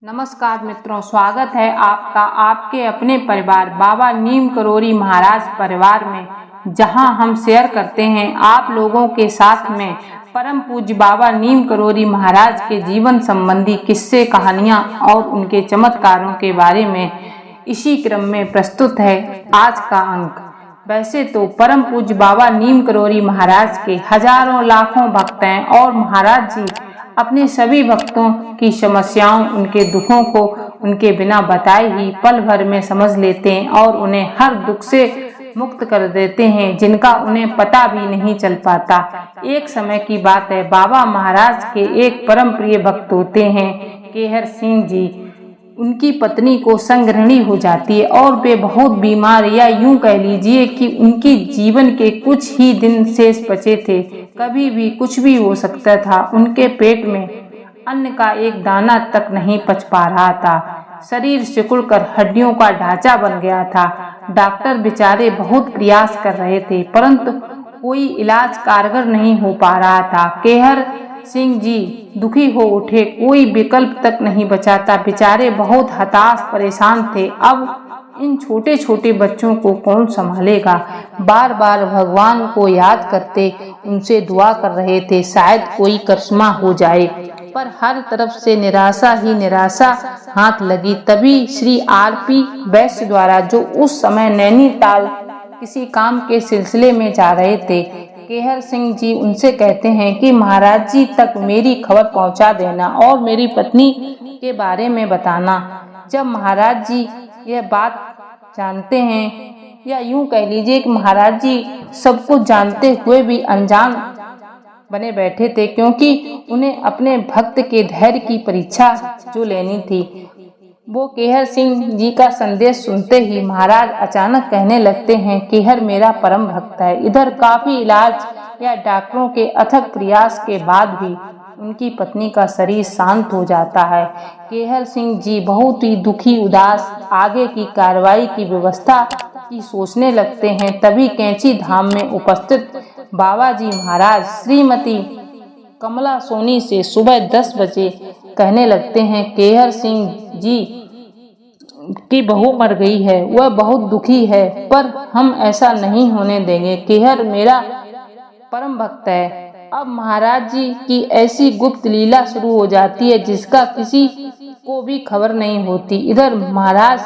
नमस्कार मित्रों, स्वागत है आपका आपके अपने परिवार बाबा नीम करोरी महाराज परिवार में, जहां हम शेयर करते हैं आप लोगों के साथ में परम पूज्य बाबा नीम करोरी महाराज के जीवन संबंधी किस्से, कहानियां और उनके चमत्कारों के बारे में। इसी क्रम में प्रस्तुत है आज का अंक। वैसे तो परम पूज्य बाबा नीम करोरी महाराज के हजारों लाखों भक्त हैं और महाराज जी अपने सभी भक्तों की समस्याओं, उनके दुखों को उनके बिना बताए ही पल भर में समझ लेते हैं और उन्हें हर दुख से मुक्त कर देते हैं, जिनका उन्हें पता भी नहीं चल पाता। एक समय की बात है, बाबा महाराज के एक परम प्रिय भक्त होते हैं केहर सिंह जी। उनकी पत्नी को संघृणी हो जाती है और वे बहुत बीमार, या यूं कह लीजिए कि उनकी जीवन के कुछ ही दिन शेष बचे थे। कभी भी कुछ भी हो सकता था। उनके पेट में अन्न का एक दाना तक नहीं पच पा रहा था। शरीर सिकुड़कर हड्डियों का ढांचा बन गया था। डॉक्टर बेचारे बहुत प्रयास कर रहे थे, परंतु कोई इलाज कारगर नहीं हो पा रहा था। केहर सिंह जी दुखी हो उठे, कोई विकल्प तक नहीं बचा था। बेचारे बहुत हताश परेशान थे। अब इन छोटे छोटे बच्चों को कौन संभालेगा? बार बार भगवान को याद करते उनसे दुआ कर रहे थे, शायद कोई करिश्मा हो जाए, पर हर तरफ से निराशा ही निराशा हाथ लगी। तभी श्री आर.पी. वैश्य द्वारा, जो उस समय नैनीताल किसी काम के सिलसिले में जा रहे थे, केहर सिंह जी उनसे कहते हैं कि महाराज जी तक मेरी खबर पहुंचा देना और मेरी पत्नी के बारे में बताना। जब महाराज जी यह बात जानते हैं, या यूं कह लीजिए कि महाराज जी सब कुछ जानते हुए भी अनजान बने बैठे थे, क्योंकि उन्हें अपने भक्त के धैर्य की परीक्षा जो लेनी थी। वो केहर सिंह जी का संदेश सुनते ही महाराज अचानक कहने लगते हैं, केहर मेरा परम भक्त है। इधर काफी इलाज या डॉक्टरों के अथक प्रयास के बाद भी उनकी पत्नी का शरीर शांत हो जाता है। केहर सिंह जी बहुत ही दुखी, उदास, आगे की कार्रवाई की व्यवस्था की सोचने लगते हैं। तभी कैंची धाम में उपस्थित बाबा जी महाराज श्रीमती कमला सोनी से सुबह 10 बजे कहने लगते हैं, केहर सिंह जी की बहू मर गई है, वह बहुत दुखी है, पर हम ऐसा नहीं होने देंगे। केहर मेरा परम भक्त है। अब महाराज जी की ऐसी गुप्त लीला शुरू हो जाती है जिसका किसी को भी खबर नहीं होती। इधर महाराज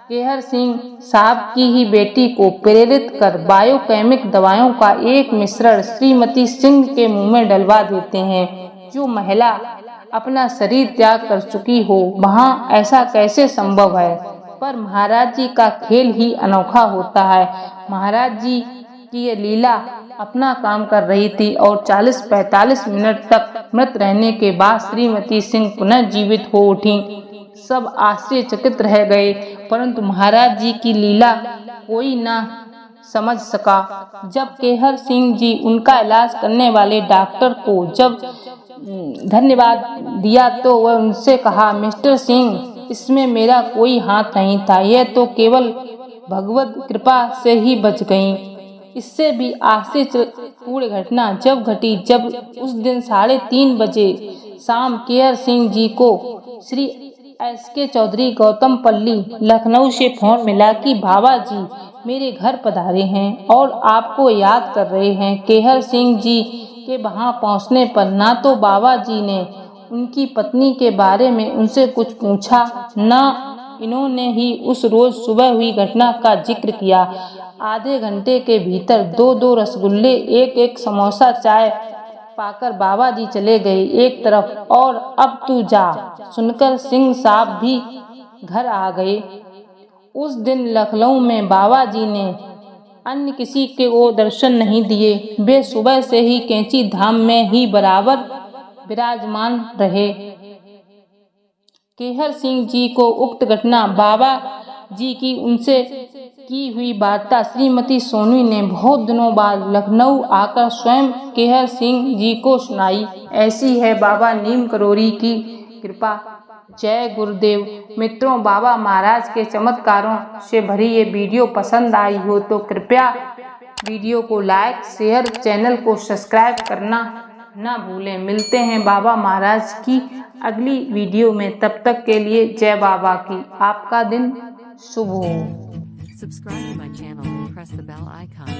केहर सिंह साहब की ही बेटी को प्रेरित कर बायोकेमिक दवाओं का एक मिश्रण श्रीमती सिंह के मुंह में डलवा देते हैं। जो महिला अपना शरीर त्याग कर चुकी हो, वहाँ ऐसा कैसे संभव है? पर महाराज जी का खेल ही अनोखा होता है। महाराज जी की ये लीला अपना काम कर रही थी और 40-45 मिनट तक मृत रहने के बाद श्रीमती सिंह पुनः जीवित हो उठी। सब आश्चर्यचकित रह गए, परंतु महाराज जी की लीला कोई ना समझ सका। जब केहर सिंह जी उनका इलाज करने वाले डॉक्टर को जब धन्यवाद दिया तो वह उनसे कहा, मिस्टर सिंह, इसमें मेरा कोई हाथ नहीं था, यह तो केवल भगवत कृपा से ही बच गई। इससे भी आश्चर्यपूर्ण घटना जब घटी, जब उस दिन 3:30 बजे शाम केहर सिंह जी को श्री एस.के. चौधरी गौतमपल्ली लखनऊ से फोन मिला कि बाबा जी मेरे घर पधारे हैं और आपको याद कर रहे हैं। केहर सिंह जी के वहां पहुंचने पर ना तो बाबा जी ने उनकी पत्नी के बारे में उनसे कुछ पूछा, न इन्होंने ही उस रोज सुबह हुई घटना का जिक्र किया। आधे घंटे के भीतर 2-2 रसगुल्ले, एक समोसा, चाय पाकर बाबा जी चले गए एक तरफ, और अब तू जा सुनकर सिंह साहब भी घर आ गए। उस दिन लखनऊ में बाबा जी ने अन्य किसी के वो दर्शन नहीं दिए। वे सुबह से ही कैंची धाम में ही बराबर विराजमान रहे। केहर सिंह जी को उक्त घटना, बाबा जी की उनसे की हुई वार्ता श्रीमती सोनी ने बहुत दिनों बाद लखनऊ आकर स्वयं केहर सिंह जी को सुनाई। ऐसी है बाबा नीम करोरी की कृपा। जय गुरुदेव। मित्रों, बाबा महाराज के चमत्कारों से भरी ये वीडियो पसंद आई हो तो कृपया वीडियो को लाइक, शेयर, चैनल को सब्सक्राइब करना ना भूलें। मिलते हैं बाबा महाराज की अगली वीडियो में। तब तक के लिए जय बाबा की। आपका दिन शुभ हो। Subscribe to my channel and press the bell icon.